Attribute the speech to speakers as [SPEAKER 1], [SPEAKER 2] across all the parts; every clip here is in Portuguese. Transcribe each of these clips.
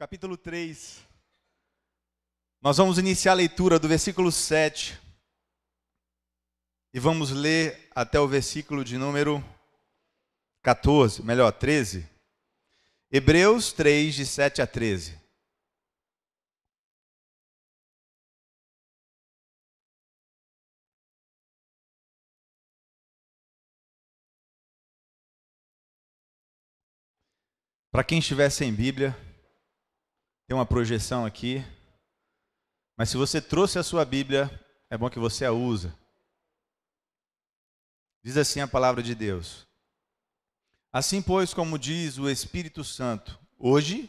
[SPEAKER 1] capítulo 3. Nós vamos iniciar a leitura do versículo 7 e vamos ler até o versículo de número 13. Hebreus 3, de 7 a 13. Para quem estiver sem Bíblia, tem uma projeção aqui, mas se você trouxe a sua Bíblia, é bom que você a use. Diz assim a palavra de Deus: assim, pois, como diz o Espírito Santo, hoje,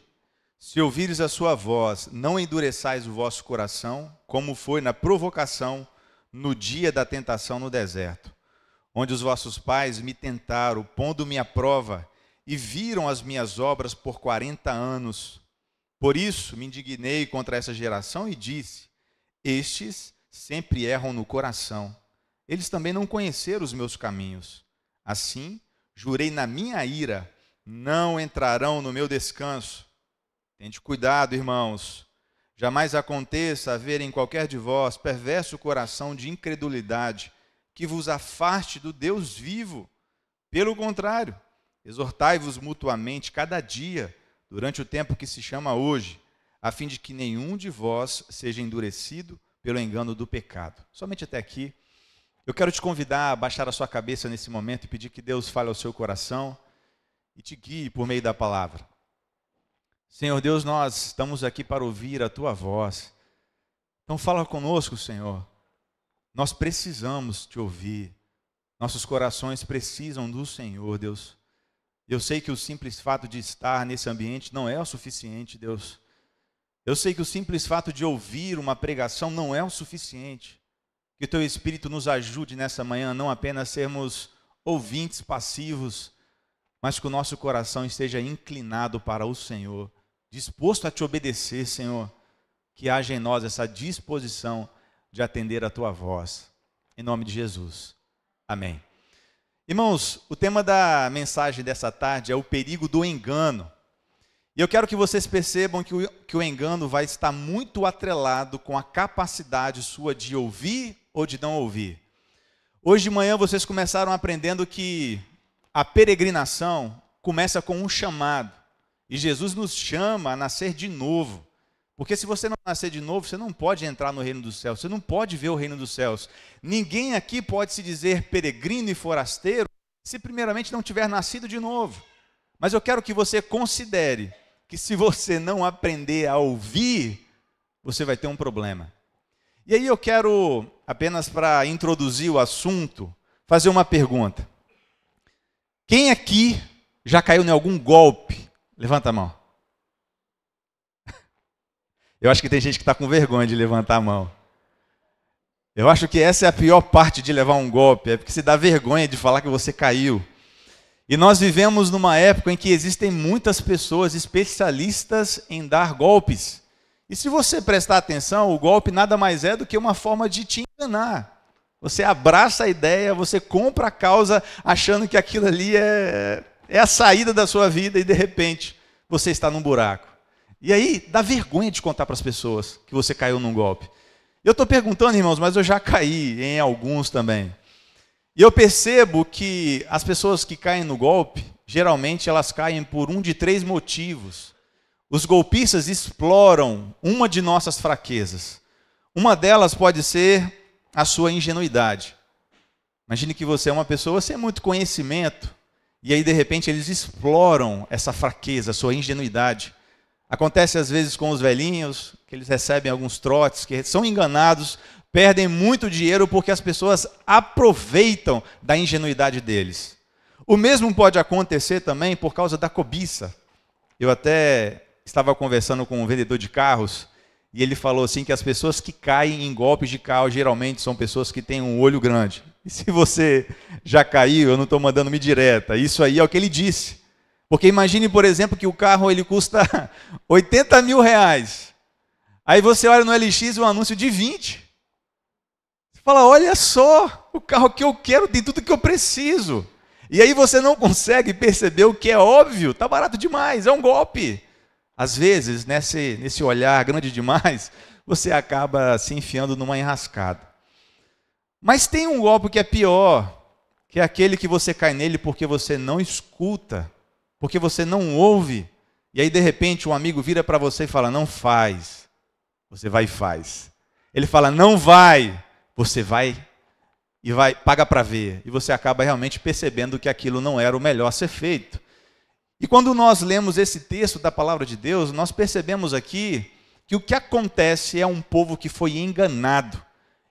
[SPEAKER 1] se ouvires a sua voz, não endureçais o vosso coração, como foi na provocação no dia da tentação no deserto, onde os vossos pais me tentaram, pondo-me à prova, e viram as minhas obras por 40 anos. Por isso me indignei contra essa geração e disse: estes sempre erram no coração. Eles também não conheceram os meus caminhos. Assim, jurei na minha ira, não entrarão no meu descanso. Tende cuidado, irmãos. Jamais aconteça haver em qualquer de vós perverso coração de incredulidade, que vos afaste do Deus vivo. Pelo contrário, exortai-vos mutuamente cada dia, durante o tempo que se chama hoje, a fim de que nenhum de vós seja endurecido pelo engano do pecado. Somente até aqui. Eu quero te convidar a baixar a sua cabeça nesse momento e pedir que Deus fale ao seu coração e te guie por meio da palavra. Senhor Deus, nós estamos aqui para ouvir a tua voz. Então fala conosco, Senhor. Nós precisamos te ouvir. Nossos corações precisam do Senhor, Deus. Eu sei que o simples fato de estar nesse ambiente não é o suficiente, Deus. Eu sei que o simples fato de ouvir uma pregação não é o suficiente. Que o teu Espírito nos ajude nessa manhã, não apenas sermos ouvintes passivos, mas que o nosso coração esteja inclinado para o Senhor, disposto a te obedecer, Senhor. Que haja em nós essa disposição de atender a tua voz. Em nome de Jesus. Amém. Irmãos, o tema da mensagem dessa tarde é o perigo do engano. E eu quero que vocês percebam que o engano vai estar muito atrelado com a capacidade sua de ouvir ou de não ouvir. Hoje de manhã vocês começaram aprendendo que a peregrinação começa com um chamado. E Jesus nos chama a nascer de novo. Porque se você não nascer de novo, você não pode entrar no reino dos céus, você não pode ver o reino dos céus. Ninguém aqui pode se dizer peregrino e forasteiro se primeiramente não tiver nascido de novo. Mas eu quero que você considere que se você não aprender a ouvir, você vai ter um problema. E aí eu quero, apenas para introduzir o assunto, fazer uma pergunta. Quem aqui já caiu em algum golpe? Levanta a mão. Eu acho que tem gente que está com vergonha de levantar a mão. Eu acho que essa é a pior parte de levar um golpe, é porque se dá vergonha de falar que você caiu. E nós vivemos numa época em que existem muitas pessoas especialistas em dar golpes. E se você prestar atenção, o golpe nada mais é do que uma forma de te enganar. Você abraça a ideia, você compra a causa achando que aquilo ali é a saída da sua vida e de repente você está num buraco. E aí, dá vergonha de contar para as pessoas que você caiu num golpe. Eu estou perguntando, irmãos, mas eu já caí em alguns também. E eu percebo que as pessoas que caem no golpe, geralmente elas caem por um de 3 motivos. Os golpistas exploram uma de nossas fraquezas. Uma delas pode ser a sua ingenuidade. Imagine que você é uma pessoa sem muito conhecimento, e aí de repente eles exploram essa fraqueza, a sua ingenuidade. Acontece às vezes com os velhinhos, que eles recebem alguns trotes, que são enganados, perdem muito dinheiro porque as pessoas aproveitam da ingenuidade deles. O mesmo pode acontecer também por causa da cobiça. Eu até estava conversando com um vendedor de carros, e ele falou assim que as pessoas que caem em golpes de carro geralmente são pessoas que têm um olho grande. E se você já caiu, eu não estou mandando me direta, isso aí é o que ele disse. Porque imagine, por exemplo, que o carro ele custa 80 mil reais. Aí você olha no LX um anúncio de 20. Você fala, olha só, o carro que eu quero tem tudo que eu preciso. E aí você não consegue perceber o que é óbvio, está barato demais, é um golpe. Às vezes, nesse olhar grande demais, você acaba se enfiando numa enrascada. Mas tem um golpe que é pior, que é aquele que você cai nele porque você não escuta, porque você não ouve. E aí, de repente, um amigo vira para você e fala, não faz. Você vai e faz. Ele fala, não vai. Você vai e vai, paga para ver. E você acaba realmente percebendo que aquilo não era o melhor a ser feito. E quando nós lemos esse texto da palavra de Deus, nós percebemos aqui que o que acontece é um povo que foi enganado.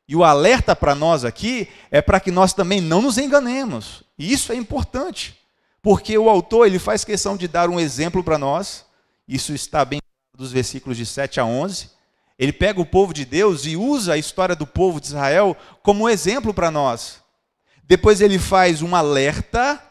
[SPEAKER 1] E o alerta para nós aqui é para que nós também não nos enganemos. E isso é importante, porque o autor ele faz questão de dar um exemplo para nós. Isso está bem dos versículos de 7 a 11. Ele pega o povo de Deus e usa a história do povo de Israel como exemplo para nós. Depois ele faz um alerta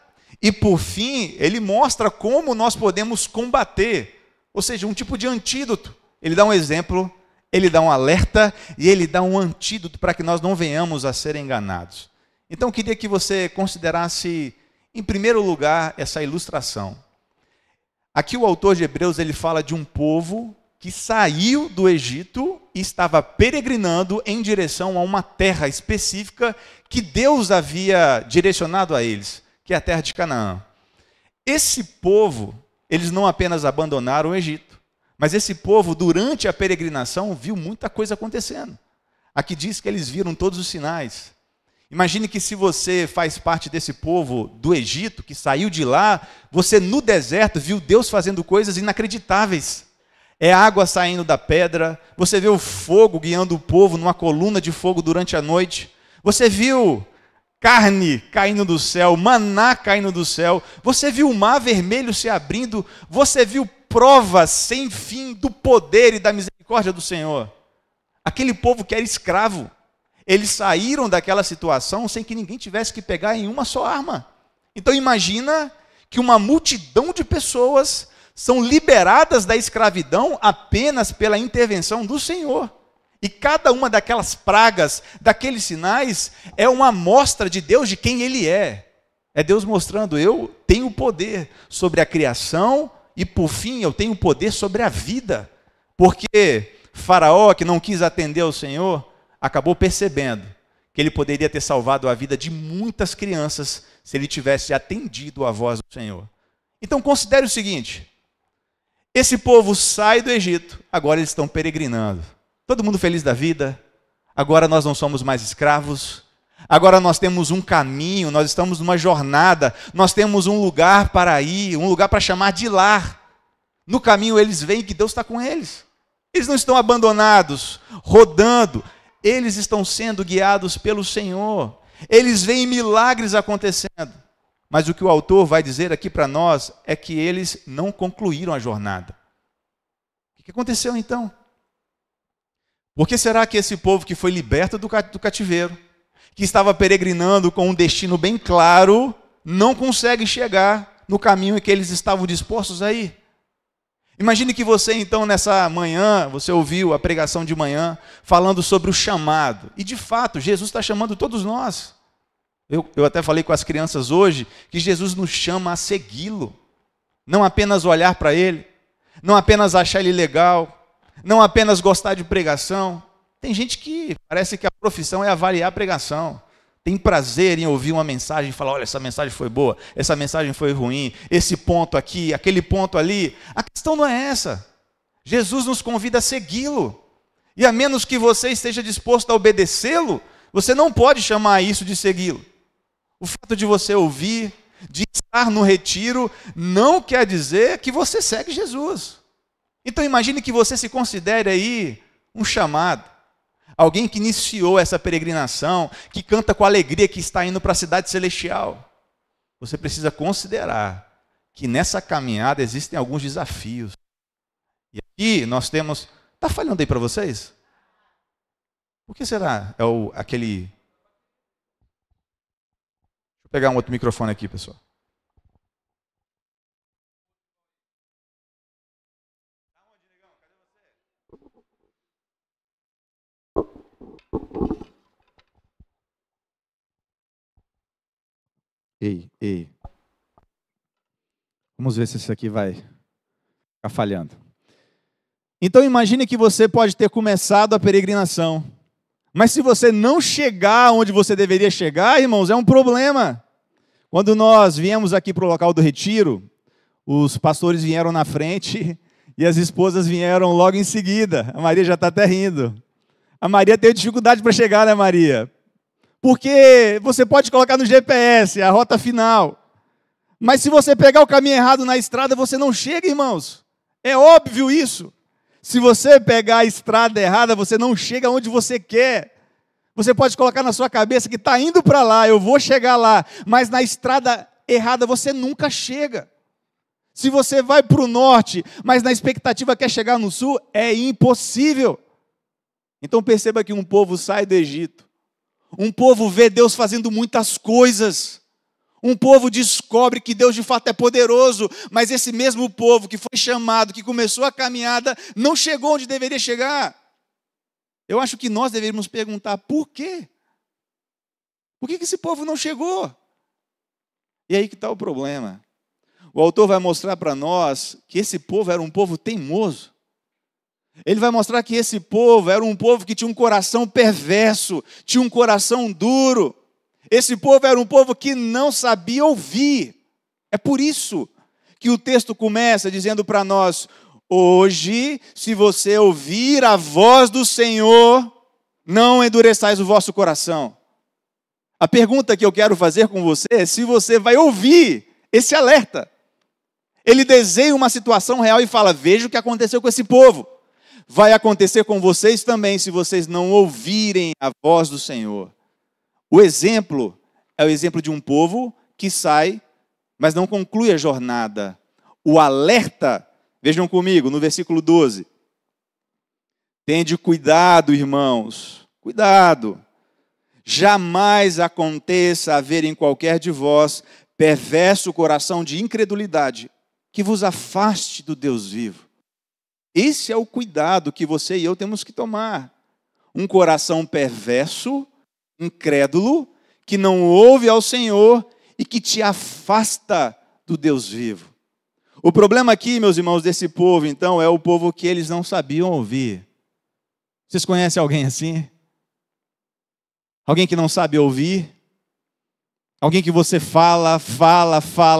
[SPEAKER 1] e, por fim, ele mostra como nós podemos combater, ou seja, um tipo de antídoto. Ele dá um exemplo, ele dá um alerta e ele dá um antídoto para que nós não venhamos a ser enganados. Então, eu queria que você considerasse, em primeiro lugar, essa ilustração. Aqui o autor de Hebreus ele fala de um povo que saiu do Egito e estava peregrinando em direção a uma terra específica que Deus havia direcionado a eles, que é a terra de Canaã. Esse povo, eles não apenas abandonaram o Egito, mas esse povo, durante a peregrinação, viu muita coisa acontecendo. Aqui diz que eles viram todos os sinais. Imagine que se você faz parte desse povo do Egito, que saiu de lá, você no deserto viu Deus fazendo coisas inacreditáveis. É água saindo da pedra, você vê o fogo guiando o povo numa coluna de fogo durante a noite, você viu carne caindo do céu, maná caindo do céu, você viu o mar vermelho se abrindo, você viu provas sem fim do poder e da misericórdia do Senhor. Aquele povo que era escravo, eles saíram daquela situação sem que ninguém tivesse que pegar em uma só arma. Então imagina que uma multidão de pessoas são liberadas da escravidão apenas pela intervenção do Senhor. E cada uma daquelas pragas, daqueles sinais, é uma amostra de Deus de quem Ele é. É Deus mostrando, eu tenho poder sobre a criação e, por fim, eu tenho poder sobre a vida. Porque Faraó, que não quis atender ao Senhor, acabou percebendo que ele poderia ter salvado a vida de muitas crianças se ele tivesse atendido à voz do Senhor. Então, considere o seguinte. Esse povo sai do Egito, agora eles estão peregrinando. Todo mundo feliz da vida, agora nós não somos mais escravos, agora nós temos um caminho, nós estamos numa jornada, nós temos um lugar para ir, um lugar para chamar de lar. No caminho eles veem que Deus está com eles. Eles não estão abandonados, rodando, eles estão sendo guiados pelo Senhor. Eles veem milagres acontecendo. Mas o que o autor vai dizer aqui para nós é que eles não concluíram a jornada. O que aconteceu então? Por que será que esse povo que foi liberto do cativeiro, que estava peregrinando com um destino bem claro, não consegue chegar no caminho em que eles estavam dispostos a ir? Imagine que você então nessa manhã, você ouviu a pregação de manhã, falando sobre o chamado. E de fato, Jesus está chamando todos nós. Eu até falei com as crianças hoje que Jesus nos chama a segui-lo. Não apenas olhar para Ele, não apenas achar Ele legal, não apenas gostar de pregação. Tem gente que parece que a profissão é avaliar a pregação. Tem prazer em ouvir uma mensagem e falar, olha, essa mensagem foi boa, essa mensagem foi ruim, esse ponto aqui, aquele ponto ali. A questão não é essa. Jesus nos convida a segui-lo. E a menos que você esteja disposto a obedecê-lo, você não pode chamar isso de segui-lo. O fato de você ouvir, de estar no retiro, não quer dizer que você segue Jesus. Então imagine que você se considere aí um chamado. Alguém que iniciou essa peregrinação, que canta com alegria que está indo para a cidade celestial. Você precisa considerar que nessa caminhada existem alguns desafios. E aqui nós temos... Está falhando aí para vocês? Por que será? É aquele... Vou pegar um outro microfone aqui, pessoal. Ei. Vamos ver se isso aqui vai ficar falhando. Então imagine que você pode ter começado a peregrinação, mas se você não chegar onde você deveria chegar, irmãos, é um problema. Quando nós viemos aqui para o local do retiro, os pastores vieram na frente e as esposas vieram logo em seguida. A Maria já está até rindo. A Maria teve dificuldade para chegar, né, Maria? Porque você pode colocar no GPS a rota final, mas se você pegar o caminho errado na estrada, você não chega, irmãos. É óbvio isso. Se você pegar a estrada errada, você não chega onde você quer. Você pode colocar na sua cabeça que está indo para lá, eu vou chegar lá, mas na estrada errada você nunca chega. Se você vai para o norte, mas na expectativa quer chegar no sul, é impossível. Então perceba que um povo sai do Egito, um povo vê Deus fazendo muitas coisas, um povo descobre que Deus de fato é poderoso, mas esse mesmo povo que foi chamado, que começou a caminhada, não chegou onde deveria chegar. Eu acho que nós deveríamos perguntar por quê? Por que esse povo não chegou? E aí que está o problema. O autor vai mostrar para nós que esse povo era um povo teimoso. Ele vai mostrar que esse povo era um povo que tinha um coração perverso, tinha um coração duro. Esse povo era um povo que não sabia ouvir. É por isso que o texto começa dizendo para nós: hoje, se você ouvir a voz do Senhor, não endureçais o vosso coração. A pergunta que eu quero fazer com você é se você vai ouvir esse alerta. Ele desenha uma situação real e fala: veja o que aconteceu com esse povo. Vai acontecer com vocês também se vocês não ouvirem a voz do Senhor. O exemplo é o exemplo de um povo que sai, mas não conclui a jornada. O alerta, vejam comigo, no versículo 12. Tende cuidado, irmãos, cuidado. Jamais aconteça haver em qualquer de vós perverso coração de incredulidade, que vos afaste do Deus vivo. Esse é o cuidado que você e eu temos que tomar. Um coração perverso, incrédulo, que não ouve ao Senhor e que te afasta do Deus vivo. O problema aqui, meus irmãos, desse povo, então, é o povo que eles não sabiam ouvir. Vocês conhecem alguém assim? Alguém que não sabe ouvir? Alguém que você fala,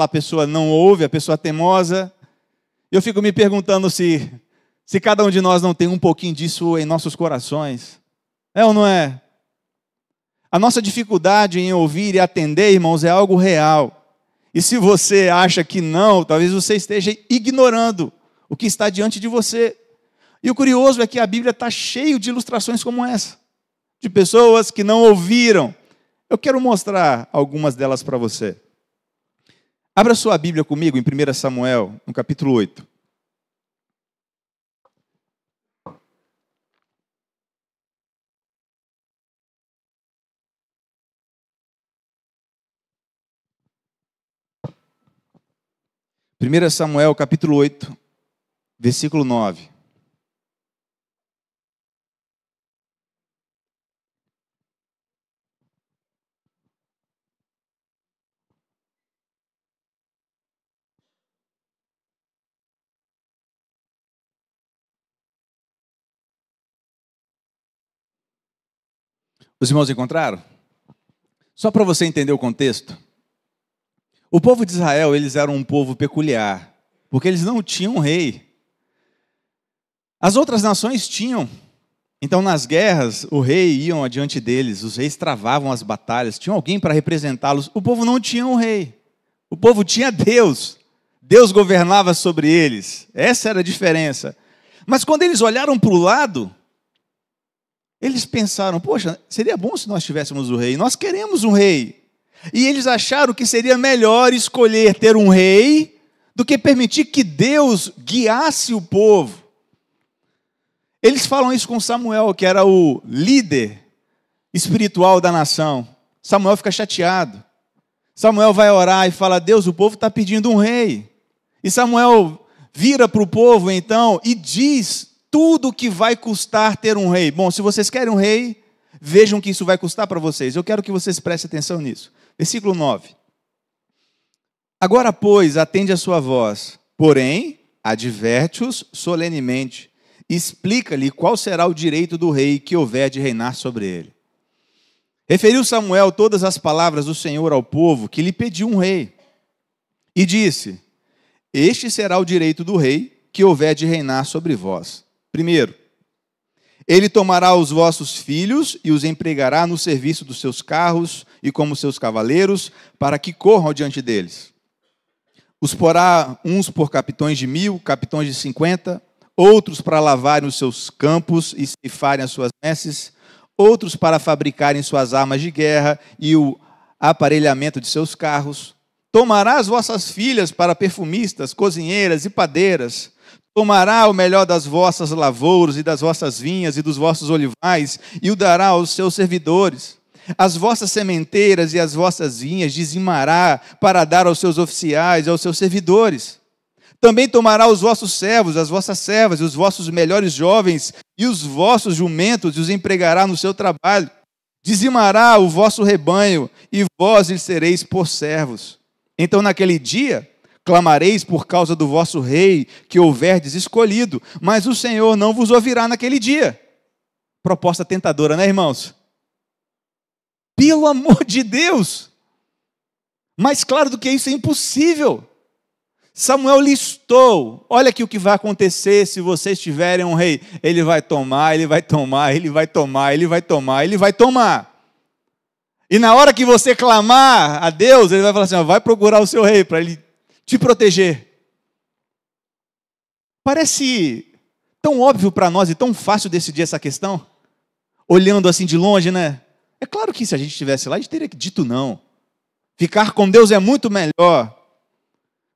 [SPEAKER 1] a pessoa não ouve, a pessoa é teimosa? Eu fico me perguntando se cada um de nós não tem um pouquinho disso em nossos corações. É ou não é? A nossa dificuldade em ouvir e atender, irmãos, é algo real. E se você acha que não, talvez você esteja ignorando o que está diante de você. E o curioso é que a Bíblia está cheia de ilustrações como essa, de pessoas que não ouviram. Eu quero mostrar algumas delas para você. Abra sua Bíblia comigo em 1 Samuel, no capítulo 8. Primeira Samuel, capítulo 8, versículo 9. Os irmãos encontraram? Só para você entender o contexto. O povo de Israel, eles eram um povo peculiar, porque eles não tinham um rei. As outras nações tinham. Então, nas guerras, o rei ia adiante deles, os reis travavam as batalhas, tinha alguém para representá-los. O povo não tinha um rei. O povo tinha Deus. Deus governava sobre eles. Essa era a diferença. Mas quando eles olharam para o lado, eles pensaram: poxa, seria bom se nós tivéssemos um rei. Nós queremos um rei. E eles acharam que seria melhor escolher ter um rei do que permitir que Deus guiasse o povo. Eles falam isso com Samuel, que era o líder espiritual da nação. Samuel fica chateado. Samuel vai orar e fala: Deus, o povo está pedindo um rei. E Samuel vira para o povo então e diz tudo o que vai custar ter um rei. Bom, se vocês querem um rei, vejam que isso vai custar para vocês. Eu quero que vocês prestem atenção nisso. Versículo 9. Agora, pois, atende a sua voz, porém, adverte-os solenemente, explica-lhe qual será o direito do rei que houver de reinar sobre ele. Referiu Samuel todas as palavras do Senhor ao povo que lhe pediu um rei. E disse: este será o direito do rei que houver de reinar sobre vós. Primeiro, ele tomará os vossos filhos e os empregará no serviço dos seus carros e como seus cavaleiros, para que corram diante deles. Os porá uns por capitões de 1000, capitões de 50, outros para lavarem os seus campos e ceifarem as suas messes, outros para fabricarem suas armas de guerra e o aparelhamento de seus carros. Tomará as vossas filhas para perfumistas, cozinheiras e padeiras. Tomará o melhor das vossas lavouras e das vossas vinhas e dos vossos olivais e o dará aos seus servidores. As vossas sementeiras e as vossas vinhas dizimará para dar aos seus oficiais e aos seus servidores. Também tomará os vossos servos, as vossas servas e os vossos melhores jovens e os vossos jumentos e os empregará no seu trabalho. Dizimará o vosso rebanho e vós lhe sereis por servos. Então naquele dia clamareis por causa do vosso rei que houverdes escolhido, mas o Senhor não vos ouvirá naquele dia. Proposta tentadora, né, irmãos? Pelo amor de Deus! Mais claro do que isso é impossível. Samuel listou, olha aqui o que vai acontecer se vocês tiverem um rei. Ele vai tomar, ele vai tomar, ele vai tomar, ele vai tomar, ele vai tomar. E na hora que você clamar a Deus, ele vai falar assim, vai procurar o seu rei para ele te proteger. Parece tão óbvio para nós e tão fácil decidir essa questão, olhando assim de longe, né? É claro que se a gente estivesse lá, a gente teria dito não. Ficar com Deus é muito melhor.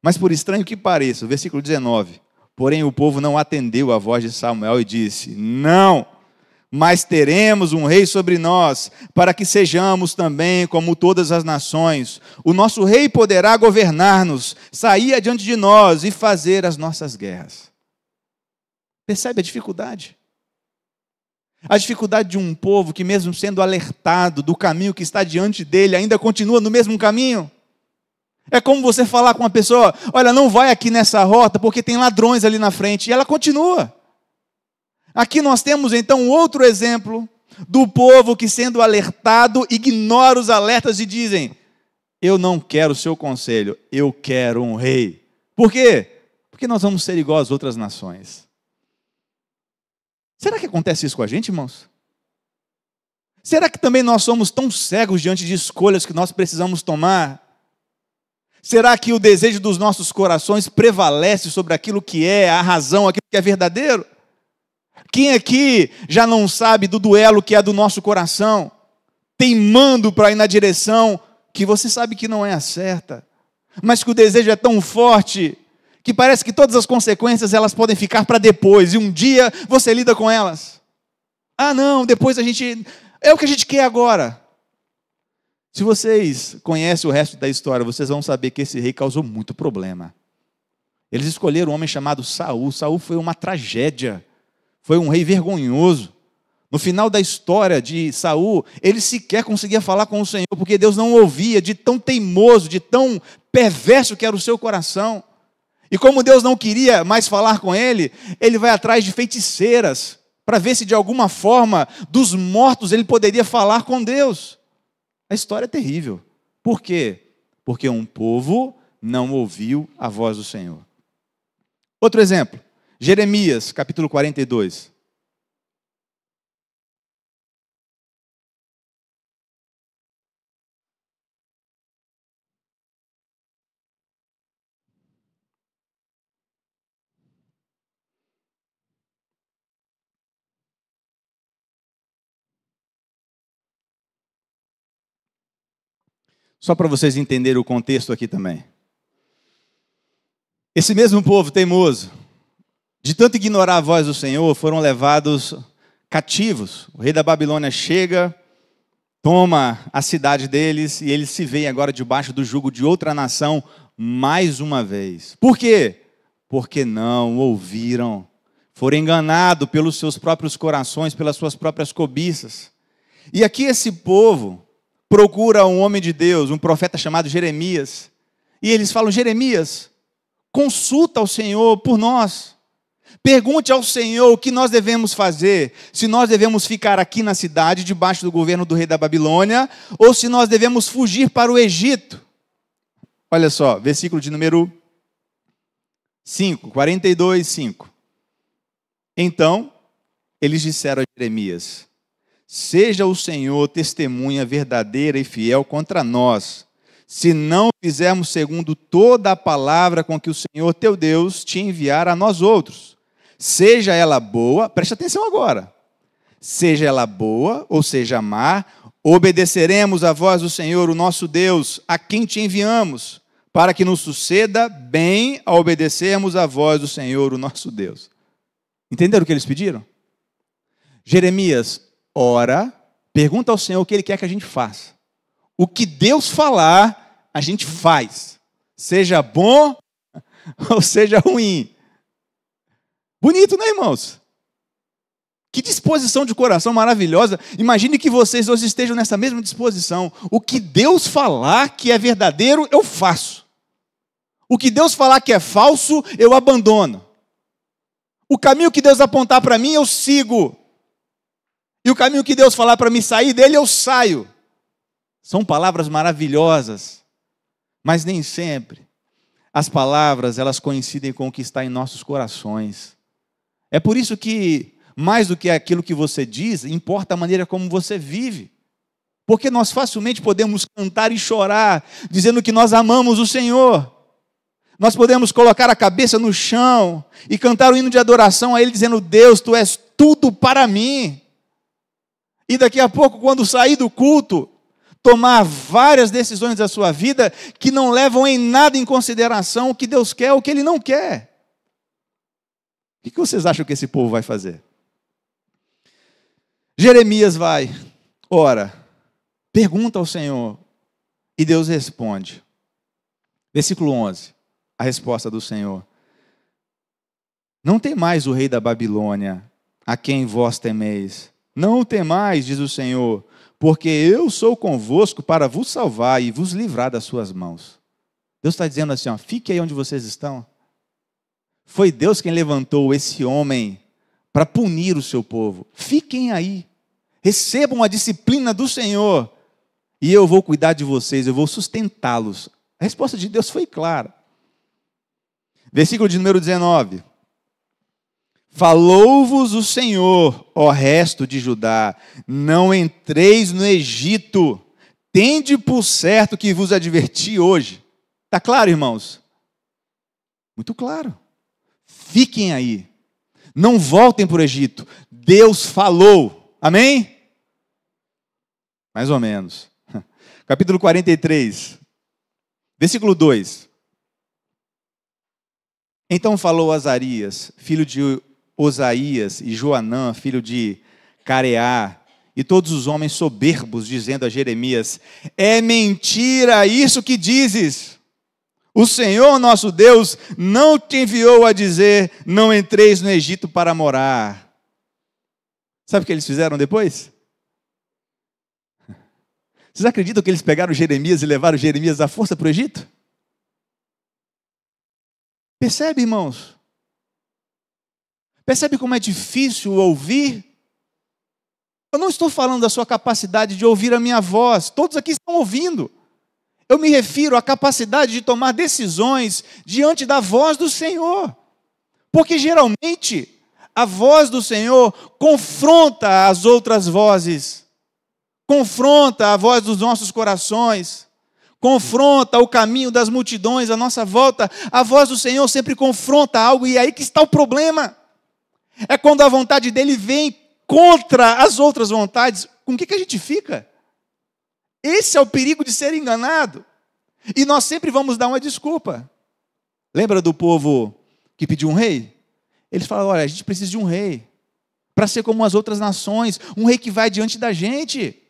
[SPEAKER 1] Mas por estranho que pareça, o versículo 19, porém o povo não atendeu à voz de Samuel e disse, não, mas teremos um rei sobre nós, para que sejamos também como todas as nações. O nosso rei poderá governar-nos, sair adiante de nós e fazer as nossas guerras. Percebe a dificuldade? A dificuldade de um povo que, mesmo sendo alertado do caminho que está diante dele, ainda continua no mesmo caminho. É como você falar com uma pessoa, olha, não vai aqui nessa rota porque tem ladrões ali na frente, e ela continua. Aqui nós temos então outro exemplo do povo que, sendo alertado, ignora os alertas e dizem, eu não quero o seu conselho, eu quero um rei. Por quê? Porque nós vamos ser igual às outras nações. Será que acontece isso com a gente, irmãos? Será que também nós somos tão cegos diante de escolhas que nós precisamos tomar? Será que o desejo dos nossos corações prevalece sobre aquilo que é a razão, aquilo que é verdadeiro? Quem aqui já não sabe do duelo que é do nosso coração, teimando para ir na direção que você sabe que não é a certa, mas que o desejo é tão forte que parece que todas as consequências elas podem ficar para depois, e um dia você lida com elas. Ah não, depois a gente... é o que a gente quer agora. Se vocês conhecem o resto da história, vocês vão saber que esse rei causou muito problema. Eles escolheram um homem chamado Saul. Saul foi uma tragédia. Foi um rei vergonhoso. No final da história de Saul, ele sequer conseguia falar com o Senhor, porque Deus não ouvia, de tão teimoso, de tão perverso que era o seu coração. E como Deus não queria mais falar com ele, ele vai atrás de feiticeiras, para ver se de alguma forma, dos mortos, ele poderia falar com Deus. A história é terrível. Por quê? Porque um povo não ouviu a voz do Senhor. Outro exemplo, Jeremias, capítulo 42. Só para vocês entenderem o contexto aqui também. Esse mesmo povo teimoso, de tanto ignorar a voz do Senhor, foram levados cativos. O rei da Babilônia chega, toma a cidade deles e eles se veem agora debaixo do jugo de outra nação mais uma vez. Por quê? Porque não ouviram. Foram enganados pelos seus próprios corações, pelas suas próprias cobiças. E aqui esse povo procura um homem de Deus, um profeta chamado Jeremias. E eles falam, Jeremias, consulta ao Senhor por nós. Pergunte ao Senhor o que nós devemos fazer, se nós devemos ficar aqui na cidade, debaixo do governo do rei da Babilônia, ou se nós devemos fugir para o Egito. Olha só, versículo de número 5, 42, 5. Então, eles disseram a Jeremias: seja o Senhor testemunha verdadeira e fiel contra nós, se não fizermos segundo toda a palavra com que o Senhor teu Deus te enviar a nós outros. Seja ela boa, preste atenção agora, seja ela boa ou seja má, obedeceremos à voz do Senhor, o nosso Deus, a quem te enviamos, para que nos suceda bem a obedecermos à voz do Senhor, o nosso Deus. Entenderam o que eles pediram? Jeremias ora, pergunta ao Senhor o que Ele quer que a gente faça. O que Deus falar, a gente faz. Seja bom ou seja ruim. Bonito, né, irmãos? Que disposição de coração maravilhosa. Imagine que vocês hoje estejam nessa mesma disposição. O que Deus falar que é verdadeiro, eu faço. O que Deus falar que é falso, eu abandono. O caminho que Deus apontar para mim, eu sigo. E o caminho que Deus falar para mim sair dele, eu saio. São palavras maravilhosas, mas nem sempre as palavras elas coincidem com o que está em nossos corações. É por isso que, mais do que aquilo que você diz, importa a maneira como você vive. Porque nós facilmente podemos cantar e chorar, dizendo que nós amamos o Senhor. Nós podemos colocar a cabeça no chão e cantar o hino de adoração a Ele, dizendo: Deus, Tu és tudo para mim. E daqui a pouco, quando sair do culto, tomar várias decisões da sua vida que não levam em nada em consideração o que Deus quer ou o que Ele não quer. O que vocês acham que esse povo vai fazer? Jeremias vai, ora, pergunta ao Senhor, e Deus responde. Versículo 11, a resposta do Senhor: não temais o rei da Babilônia, a quem vós temeis. Não o temais, diz o Senhor, porque eu sou convosco para vos salvar e vos livrar das suas mãos. Deus está dizendo assim, ó, fique aí onde vocês estão. Foi Deus quem levantou esse homem para punir o seu povo. Fiquem aí, recebam a disciplina do Senhor, e eu vou cuidar de vocês, eu vou sustentá-los. A resposta de Deus foi clara. Versículo de número 19. Falou-vos o Senhor, ó resto de Judá, não entreis no Egito, tende por certo que vos adverti hoje. Está claro, irmãos? Muito claro. Fiquem aí, não voltem para o Egito, Deus falou, amém? Mais ou menos. Capítulo 43, versículo 2. Então falou Azarias, filho de Osaías, e Joanã, filho de Careá, e todos os homens soberbos, dizendo a Jeremias: é mentira isso que dizes. O Senhor nosso Deus não te enviou a dizer: não entreis no Egito para morar. Sabe o que eles fizeram depois? Vocês acreditam que eles pegaram Jeremias e levaram Jeremias à força para o Egito? Percebe, irmãos? Percebe como é difícil ouvir? Eu não estou falando da sua capacidade de ouvir a minha voz. Todos aqui estão ouvindo. Eu me refiro à capacidade de tomar decisões diante da voz do Senhor. Porque geralmente a voz do Senhor confronta as outras vozes. Confronta a voz dos nossos corações. Confronta o caminho das multidões à nossa volta. A voz do Senhor sempre confronta algo, e é aí que está o problema. É quando a vontade dele vem contra as outras vontades. Com o que a gente fica? Esse é o perigo de ser enganado. E nós sempre vamos dar uma desculpa. Lembra do povo que pediu um rei? Eles falaram: olha, a gente precisa de um rei para ser como as outras nações, um rei que vai diante da gente.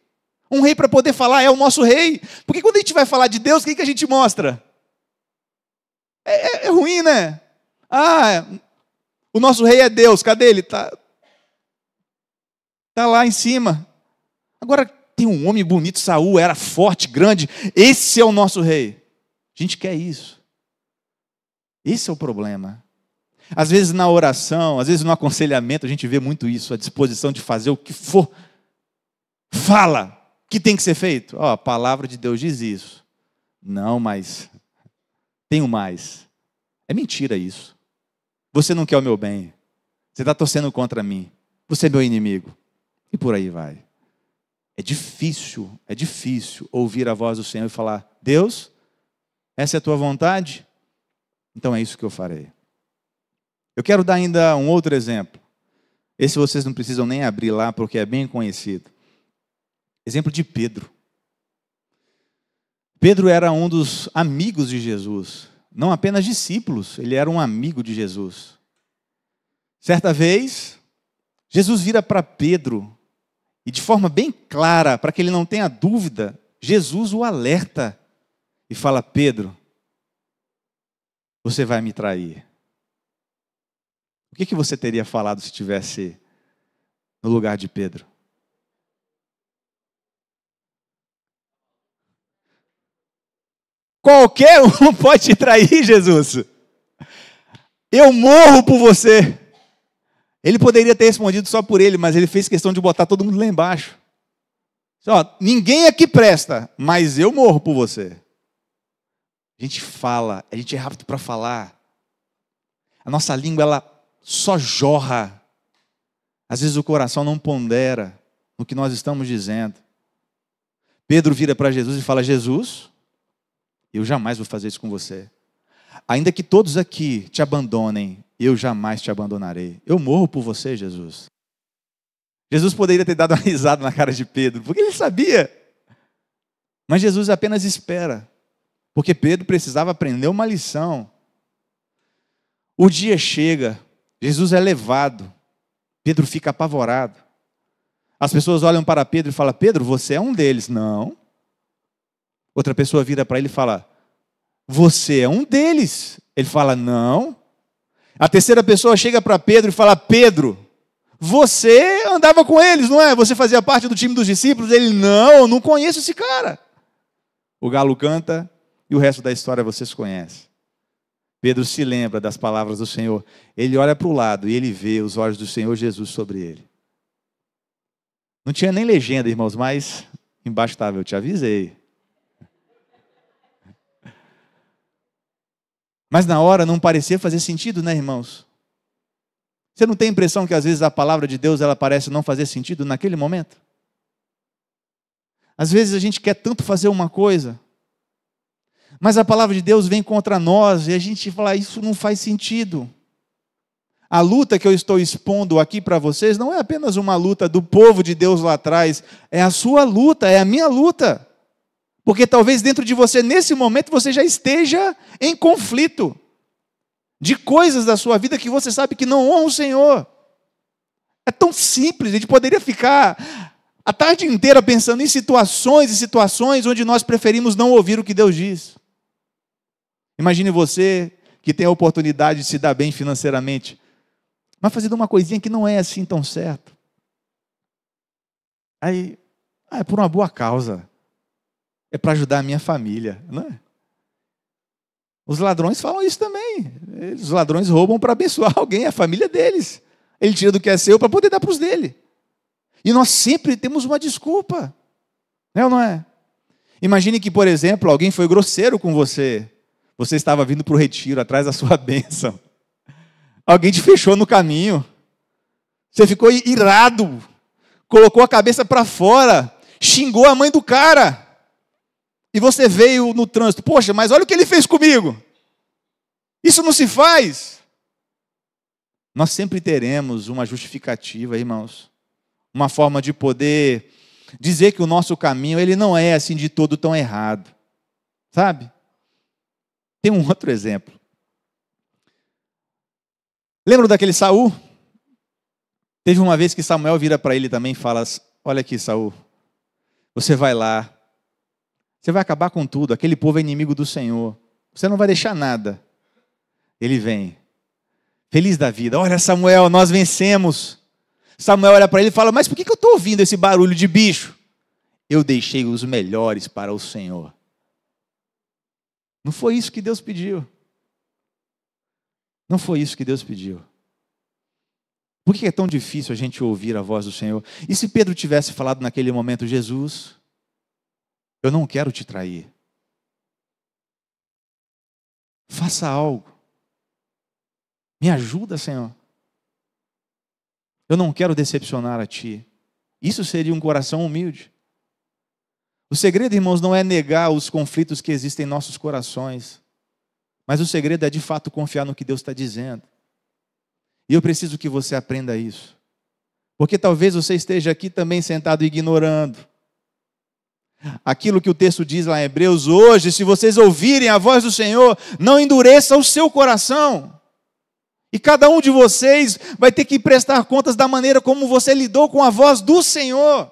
[SPEAKER 1] Um rei para poder falar: é o nosso rei. Porque quando a gente vai falar de Deus, o que a gente mostra? É ruim, né? O nosso rei é Deus, cadê ele? Está lá em cima. Agora tem um homem bonito, Saul, era forte, grande, esse é o nosso rei. A gente quer isso. Esse é o problema. Às vezes na oração, às vezes no aconselhamento, a gente vê muito isso, a disposição de fazer o que for. Fala o que tem que ser feito. Ó, a palavra de Deus diz isso. Não, mas tenho mais. É mentira isso. Você não quer o meu bem. Você está torcendo contra mim. Você é meu inimigo. E por aí vai. É difícil ouvir a voz do Senhor e falar: Deus, essa é a tua vontade? Então é isso que eu farei. Eu quero dar ainda um outro exemplo. Esse vocês não precisam nem abrir lá, porque é bem conhecido. Exemplo de Pedro. Pedro era um dos amigos de Jesus. Não apenas discípulos, ele era um amigo de Jesus. Certa vez, Jesus vira para Pedro e de forma bem clara, para que ele não tenha dúvida, Jesus o alerta e fala: Pedro, você vai me trair. O que você teria falado se estivesse no lugar de Pedro? Qualquer um pode te trair, Jesus. Eu morro por você. Ele poderia ter respondido só por ele, mas ele fez questão de botar todo mundo lá embaixo. Ó, ninguém aqui presta, mas eu morro por você. A gente fala, a gente é rápido para falar. A nossa língua, ela só jorra. Às vezes o coração não pondera no que nós estamos dizendo. Pedro vira para Jesus e fala: Jesus, eu jamais vou fazer isso com você. Ainda que todos aqui te abandonem, eu jamais te abandonarei. Eu morro por você, Jesus. Jesus poderia ter dado uma risada na cara de Pedro, porque ele sabia. Mas Jesus apenas espera, porque Pedro precisava aprender uma lição. O dia chega, Jesus é levado, Pedro fica apavorado. As pessoas olham para Pedro e falam: Pedro, você é um deles. Não. Outra pessoa vira para ele e fala: você é um deles. Ele fala: não. A terceira pessoa chega para Pedro e fala: Pedro, você andava com eles, não é? Você fazia parte do time dos discípulos? Ele: não, eu não conheço esse cara. O galo canta e o resto da história vocês conhecem. Pedro se lembra das palavras do Senhor. Ele olha para o lado e ele vê os olhos do Senhor Jesus sobre ele. Não tinha nem legenda, irmãos, mas embaixo estava: eu te avisei. Mas na hora não parecia fazer sentido, né, irmãos? Você não tem a impressão que às vezes a palavra de Deus ela parece não fazer sentido naquele momento? Às vezes a gente quer tanto fazer uma coisa, mas a palavra de Deus vem contra nós e a gente fala: isso não faz sentido. A luta que eu estou expondo aqui para vocês não é apenas uma luta do povo de Deus lá atrás, é a sua luta, é a minha luta. Porque talvez dentro de você, nesse momento, você já esteja em conflito de coisas da sua vida que você sabe que não honram o Senhor. É tão simples, a gente poderia ficar a tarde inteira pensando em situações e situações onde nós preferimos não ouvir o que Deus diz. Imagine você que tem a oportunidade de se dar bem financeiramente, mas fazendo uma coisinha que não é assim tão certo. Aí, é por uma boa causa. É para ajudar a minha família, não é? Os ladrões falam isso também. Os ladrões roubam para abençoar alguém, a família deles. Ele tira do que é seu para poder dar para os dele. E nós sempre temos uma desculpa. É ou não é? Imagine que, por exemplo, alguém foi grosseiro com você. Você estava vindo para o retiro, atrás da sua bênção. Alguém te fechou no caminho. Você ficou irado. Colocou a cabeça para fora. Xingou a mãe do cara. E você veio no trânsito: poxa, mas olha o que ele fez comigo. Isso não se faz. Nós sempre teremos uma justificativa, irmãos. Uma forma de poder dizer que o nosso caminho ele não é assim de todo tão errado. Sabe? Tem um outro exemplo. Lembra daquele Saul? Teve uma vez que Samuel vira para ele também e fala: olha aqui, Saul, você vai lá. Você vai acabar com tudo, aquele povo é inimigo do Senhor. Você não vai deixar nada. Ele vem, feliz da vida: olha, Samuel, nós vencemos. Samuel olha para ele e fala: mas por que eu estou ouvindo esse barulho de bicho? Eu deixei os melhores para o Senhor. Não foi isso que Deus pediu. Não foi isso que Deus pediu. Por que é tão difícil a gente ouvir a voz do Senhor? E se Pedro tivesse falado naquele momento: Jesus, eu não quero te trair. Faça algo. Me ajuda, Senhor. Eu não quero decepcionar a Ti. Isso seria um coração humilde. O segredo, irmãos, não é negar os conflitos que existem em nossos corações. Mas o segredo é, de fato, confiar no que Deus está dizendo. E eu preciso que você aprenda isso. Porque talvez você esteja aqui também sentado ignorando aquilo que o texto diz lá em Hebreus: hoje, se vocês ouvirem a voz do Senhor, não endureça o seu coração. E cada um de vocês vai ter que prestar contas da maneira como você lidou com a voz do Senhor,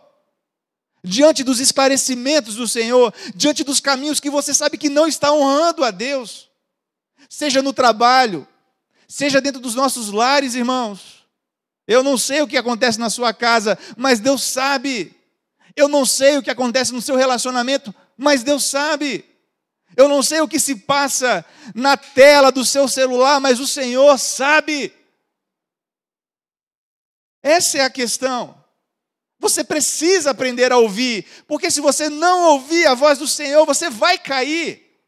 [SPEAKER 1] diante dos esclarecimentos do Senhor, diante dos caminhos que você sabe que não está honrando a Deus, seja no trabalho, seja dentro dos nossos lares, irmãos. Eu não sei o que acontece na sua casa, mas Deus sabe. Eu não sei o que acontece no seu relacionamento, mas Deus sabe. Eu não sei o que se passa na tela do seu celular, mas o Senhor sabe. Essa é a questão. Você precisa aprender a ouvir, porque se você não ouvir a voz do Senhor, você vai cair.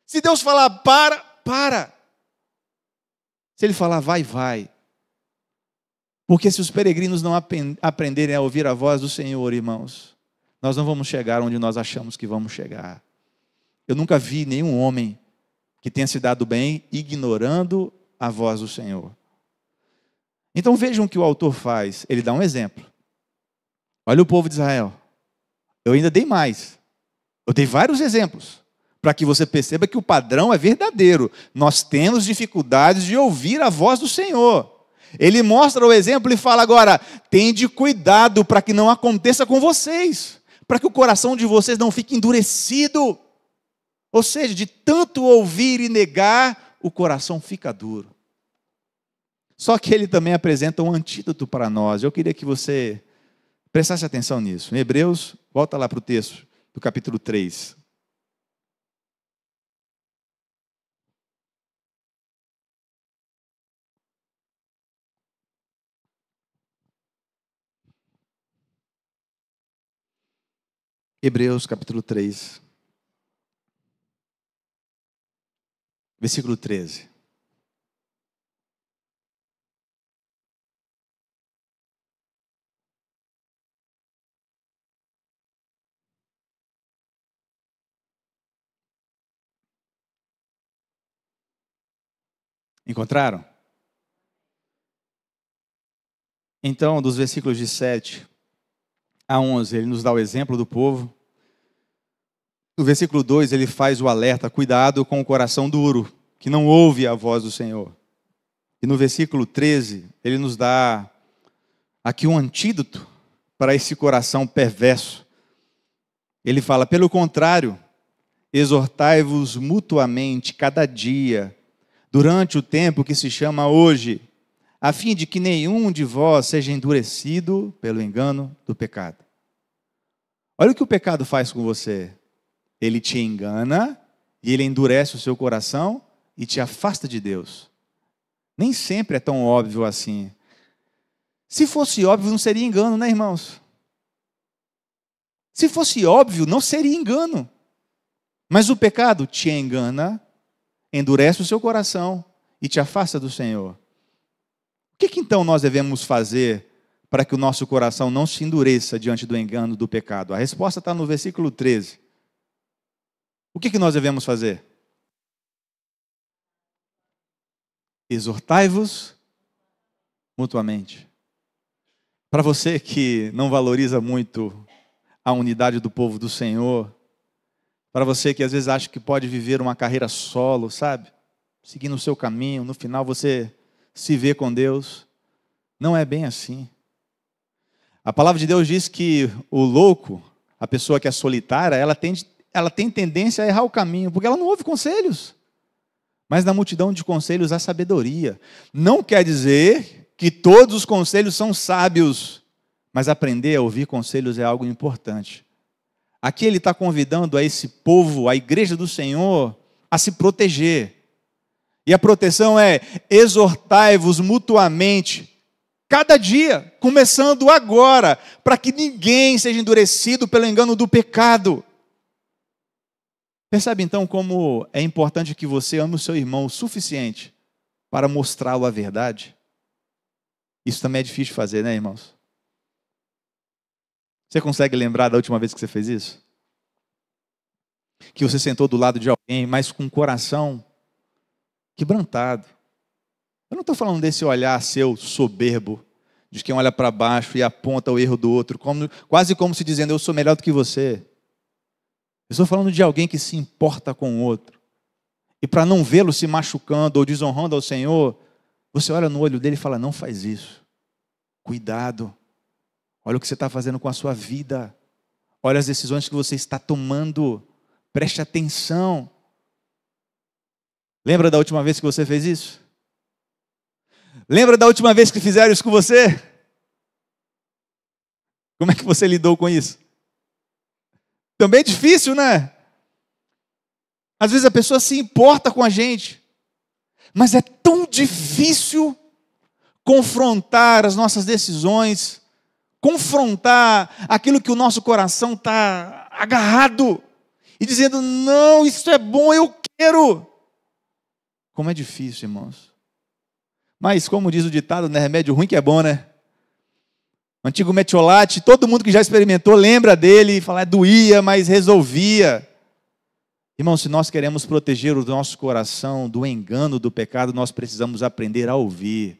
[SPEAKER 1] Se Deus falar para. Se Ele falar vai. Porque se os peregrinos não aprenderem a ouvir a voz do Senhor, irmãos, nós não vamos chegar onde nós achamos que vamos chegar. Eu nunca vi nenhum homem que tenha se dado bem ignorando a voz do Senhor. Então vejam o que o autor faz. Ele dá um exemplo. Olha o povo de Israel. Eu ainda dei mais. Eu dei vários exemplos, para que você perceba que o padrão é verdadeiro. Nós temos dificuldades de ouvir a voz do Senhor. Ele mostra o exemplo e fala agora: tende cuidado para que não aconteça com vocês, para que o coração de vocês não fique endurecido. Ou seja, de tanto ouvir e negar, o coração fica duro. Só que ele também apresenta um antídoto para nós. Eu queria que você prestasse atenção nisso. Em Hebreus, volta lá para o texto do capítulo 3. Hebreus capítulo 3. Versículo 13. Encontraram? Então, dos versículos de 7 a 11, ele nos dá o exemplo do povo. No versículo 2, ele faz o alerta: cuidado com o coração duro, que não ouve a voz do Senhor. E no versículo 13, ele nos dá aqui um antídoto para esse coração perverso. Ele fala: pelo contrário, exortai-vos mutuamente cada dia, durante o tempo que se chama hoje, a fim de que nenhum de vós seja endurecido pelo engano do pecado. Olha o que o pecado faz com você. Ele te engana e ele endurece o seu coração e te afasta de Deus. Nem sempre é tão óbvio assim. Se fosse óbvio, não seria engano, né, irmãos? Se fosse óbvio, não seria engano. Mas o pecado te engana, endurece o seu coração e te afasta do Senhor. O que então nós devemos fazer para que o nosso coração não se endureça diante do engano do pecado? A resposta está no versículo 13. O que nós devemos fazer? Exortai-vos mutuamente. Para você que não valoriza muito a unidade do povo do Senhor, para você que às vezes acha que pode viver uma carreira solo, sabe? Seguindo o seu caminho, no final você se vê com Deus. Não é bem assim. A palavra de Deus diz que o louco, a pessoa que é solitária, ela tem tendência a errar o caminho, porque ela não ouve conselhos. Mas na multidão de conselhos há sabedoria. Não quer dizer que todos os conselhos são sábios, mas aprender a ouvir conselhos é algo importante. Aqui ele está convidando a esse povo, a igreja do Senhor, a se proteger. E a proteção é: exortai-vos mutuamente, cada dia, começando agora, para que ninguém seja endurecido pelo engano do pecado. Percebe então como é importante que você ame o seu irmão o suficiente para mostrá-lo a verdade? Isso também é difícil de fazer, né, irmãos? Você consegue lembrar da última vez que você fez isso? Que você sentou do lado de alguém, mas com o coração quebrantado. Eu não estou falando desse olhar seu soberbo, de quem olha para baixo e aponta o erro do outro, quase como se dizendo: eu sou melhor do que você. Eu estou falando de alguém que se importa com o outro. E para não vê-lo se machucando ou desonrando ao Senhor, você olha no olho dele e fala: não faz isso. Cuidado. Olha o que você está fazendo com a sua vida. Olha as decisões que você está tomando. Preste atenção. Lembra da última vez que você fez isso? Lembra da última vez que fizeram isso com você? Como é que você lidou com isso? Também é difícil, né? Às vezes a pessoa se importa com a gente, mas é tão difícil confrontar as nossas decisões, confrontar aquilo que o nosso coração está agarrado e dizendo: não, isso é bom, eu quero. Como é difícil, irmãos. Mas como diz o ditado, né, remédio ruim que é bom, né? O antigo metiolate, todo mundo que já experimentou lembra dele e fala: doía, mas resolvia. Irmão, se nós queremos proteger o nosso coração do engano do pecado, nós precisamos aprender a ouvir.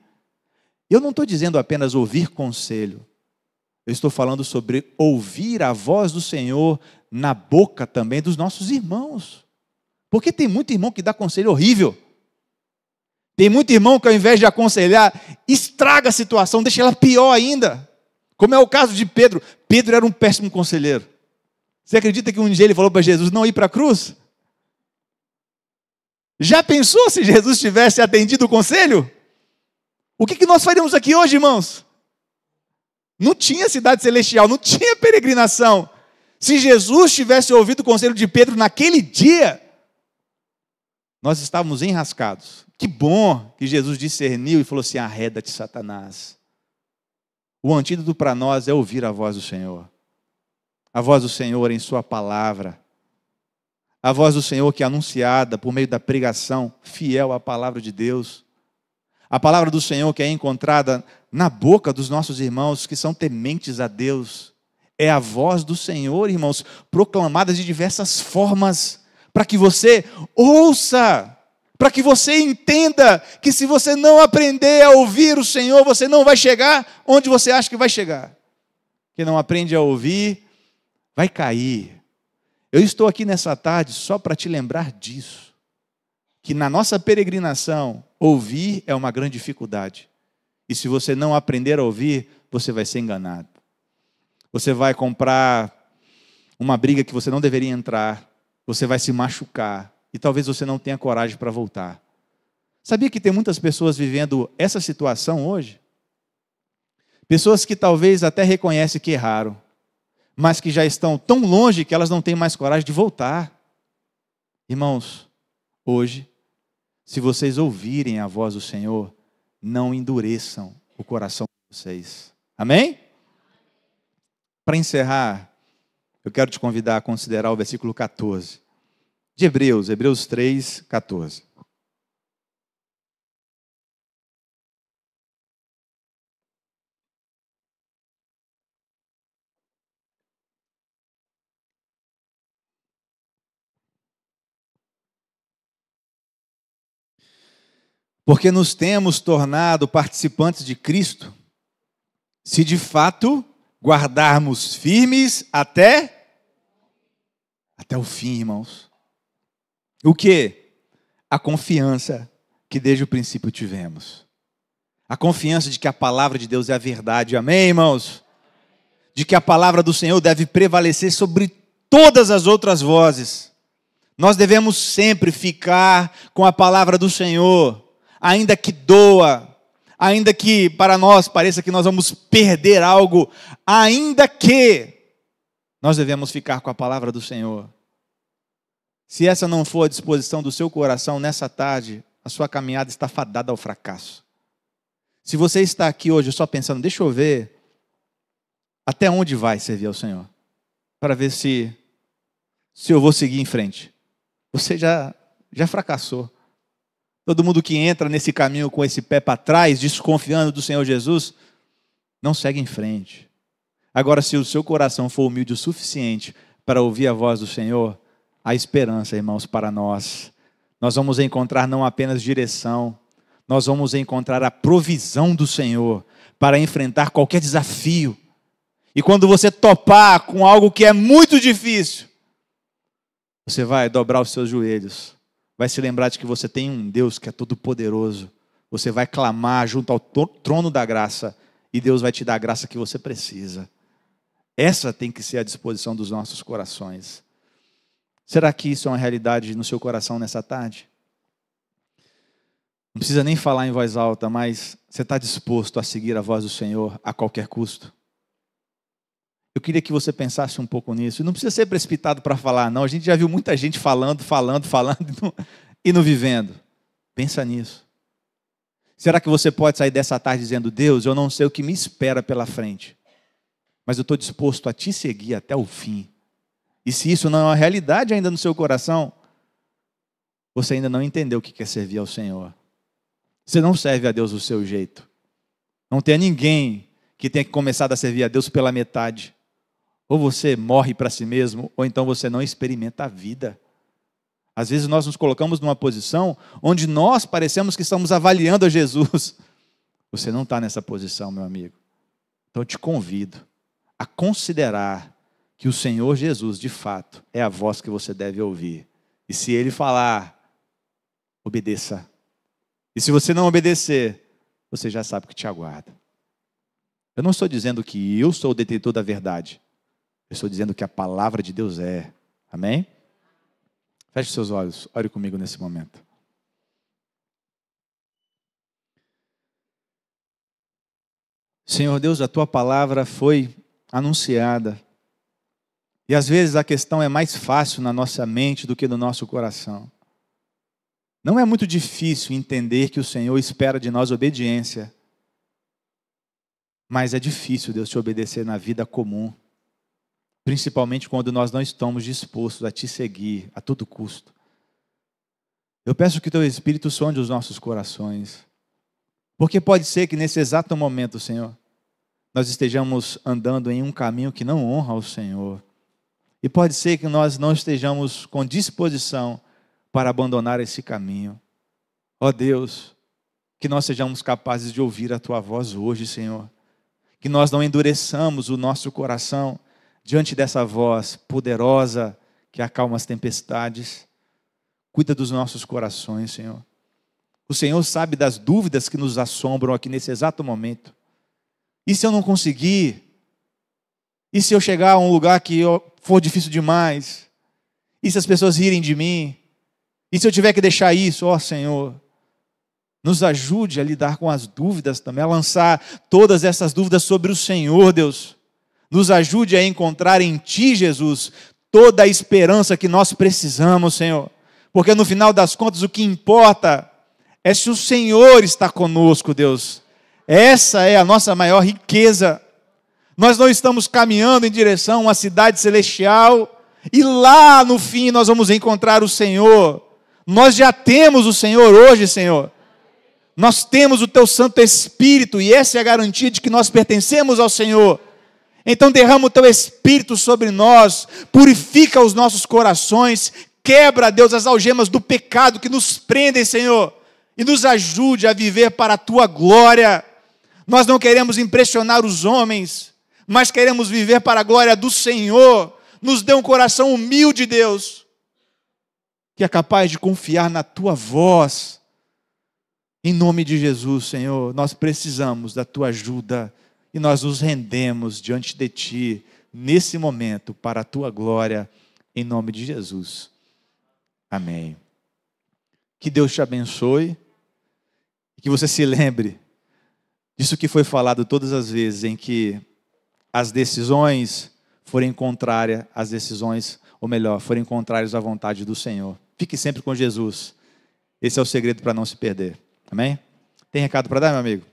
[SPEAKER 1] Eu não estou dizendo apenas ouvir conselho. Eu estou falando sobre ouvir a voz do Senhor na boca também dos nossos irmãos. Porque tem muito irmão que dá conselho horrível. Tem muito irmão que ao invés de aconselhar, estraga a situação, deixa ela pior ainda. Como é o caso de Pedro. Pedro era um péssimo conselheiro. Você acredita que um dia ele falou para Jesus não ir para a cruz? Já pensou se Jesus tivesse atendido o conselho? O que nós faríamos aqui hoje, irmãos? Não tinha cidade celestial, não tinha peregrinação. Se Jesus tivesse ouvido o conselho de Pedro naquele dia, nós estávamos enrascados. Que bom que Jesus discerniu e falou assim: arreda-te, Satanás. O antídoto para nós é ouvir a voz do Senhor. A voz do Senhor em sua palavra. A voz do Senhor que é anunciada por meio da pregação fiel à palavra de Deus. A palavra do Senhor que é encontrada na boca dos nossos irmãos que são tementes a Deus. É a voz do Senhor, irmãos, proclamada de diversas formas, para que você ouça, para que você entenda que se você não aprender a ouvir o Senhor, você não vai chegar onde você acha que vai chegar. Quem não aprende a ouvir, vai cair. Eu estou aqui nessa tarde só para te lembrar disso, que na nossa peregrinação, ouvir é uma grande dificuldade. E se você não aprender a ouvir, você vai ser enganado. Você vai comprar uma briga que você não deveria entrar, você vai se machucar, e talvez você não tenha coragem para voltar. Sabia que tem muitas pessoas vivendo essa situação hoje? Pessoas que talvez até reconhecem que erraram, mas que já estão tão longe que elas não têm mais coragem de voltar. Irmãos, hoje, se vocês ouvirem a voz do Senhor, não endureçam o coração de vocês. Amém? Para encerrar, eu quero te convidar a considerar o versículo 14 de Hebreus 3, 14. Porque nos temos tornado participantes de Cristo, se de fato guardarmos firmes até o fim, irmãos. O quê? A confiança que desde o princípio tivemos. A confiança de que a palavra de Deus é a verdade, amém, irmãos? De que a palavra do Senhor deve prevalecer sobre todas as outras vozes. Nós devemos sempre ficar com a palavra do Senhor, ainda que doa, ainda que para nós pareça que nós vamos perder algo, ainda que nós devemos ficar com a palavra do Senhor. Se essa não for a disposição do seu coração nessa tarde, a sua caminhada está fadada ao fracasso. Se você está aqui hoje só pensando, deixa eu ver até onde vai servir ao Senhor, para ver se eu vou seguir em frente. Você já fracassou. Todo mundo que entra nesse caminho com esse pé para trás, desconfiando do Senhor Jesus, não segue em frente. Agora, se o seu coração for humilde o suficiente para ouvir a voz do Senhor, há esperança, irmãos, para nós. Nós vamos encontrar não apenas direção, nós vamos encontrar a provisão do Senhor para enfrentar qualquer desafio. E quando você topar com algo que é muito difícil, você vai dobrar os seus joelhos, vai se lembrar de que você tem um Deus que é todo poderoso. Você vai clamar junto ao trono da graça e Deus vai te dar a graça que você precisa. Essa tem que ser a disposição dos nossos corações. Será que isso é uma realidade no seu coração nessa tarde? Não precisa nem falar em voz alta, mas você está disposto a seguir a voz do Senhor a qualquer custo? Eu queria que você pensasse um pouco nisso. E não precisa ser precipitado para falar, não. A gente já viu muita gente falando e não vivendo. Pensa nisso. Será que você pode sair dessa tarde dizendo, Deus, eu não sei o que me espera pela frente, mas eu estou disposto a te seguir até o fim. E se isso não é uma realidade ainda no seu coração, você ainda não entendeu o que é servir ao Senhor. Você não serve a Deus do seu jeito. Não tem ninguém que tenha começado a servir a Deus pela metade. Ou você morre para si mesmo, ou então você não experimenta a vida. Às vezes nós nos colocamos numa posição onde nós parecemos que estamos avaliando a Jesus. Você não está nessa posição, meu amigo. Então eu te convido a considerar que o Senhor Jesus, de fato, é a voz que você deve ouvir. E se Ele falar, obedeça. E se você não obedecer, você já sabe o que te aguarda. Eu não estou dizendo que eu sou o detentor da verdade. Eu estou dizendo que a palavra de Deus é. Amém? Feche seus olhos, ore comigo nesse momento. Senhor Deus, a Tua palavra foi anunciada. E às vezes a questão é mais fácil na nossa mente do que no nosso coração. Não é muito difícil entender que o Senhor espera de nós obediência. Mas é difícil, Deus, te obedecer na vida comum. Principalmente quando nós não estamos dispostos a te seguir a todo custo. Eu peço que Teu Espírito sonde os nossos corações. Porque pode ser que nesse exato momento, Senhor, nós estejamos andando em um caminho que não honra ao Senhor. E pode ser que nós não estejamos com disposição para abandonar esse caminho. Ó Deus, que nós sejamos capazes de ouvir a Tua voz hoje, Senhor. Que nós não endureçamos o nosso coração diante dessa voz poderosa que acalma as tempestades. Cuida dos nossos corações, Senhor. O Senhor sabe das dúvidas que nos assombram aqui nesse exato momento. E se eu não conseguir? E se eu chegar a um lugar que for difícil demais? E se as pessoas rirem de mim? E se eu tiver que deixar isso? Ó Senhor, nos ajude a lidar com as dúvidas também, a lançar todas essas dúvidas sobre o Senhor, Deus. Nos ajude a encontrar em Ti, Jesus, toda a esperança que nós precisamos, Senhor. Porque no final das contas o que importa é se o Senhor está conosco, Deus. Essa é a nossa maior riqueza. Nós não estamos caminhando em direção a uma cidade celestial e lá no fim nós vamos encontrar o Senhor. Nós já temos o Senhor hoje, Senhor. Nós temos o Teu Santo Espírito e essa é a garantia de que nós pertencemos ao Senhor. Então derrama o Teu Espírito sobre nós, purifica os nossos corações, quebra, Deus, as algemas do pecado que nos prendem, Senhor, e nos ajude a viver para a Tua glória. Nós não queremos impressionar os homens, mas queremos viver para a glória do Senhor. Nos dê um coração humilde, Deus, que é capaz de confiar na Tua voz. Em nome de Jesus, Senhor, nós precisamos da Tua ajuda e nós nos rendemos diante de Ti, nesse momento, para a Tua glória, em nome de Jesus. Amém. Que Deus te abençoe e que você se lembre disso que foi falado todas as vezes em que as decisões forem contrárias forem contrárias à vontade do Senhor. Fique sempre com Jesus. Esse é o segredo para não se perder. Amém? Tem recado para dar, meu amigo?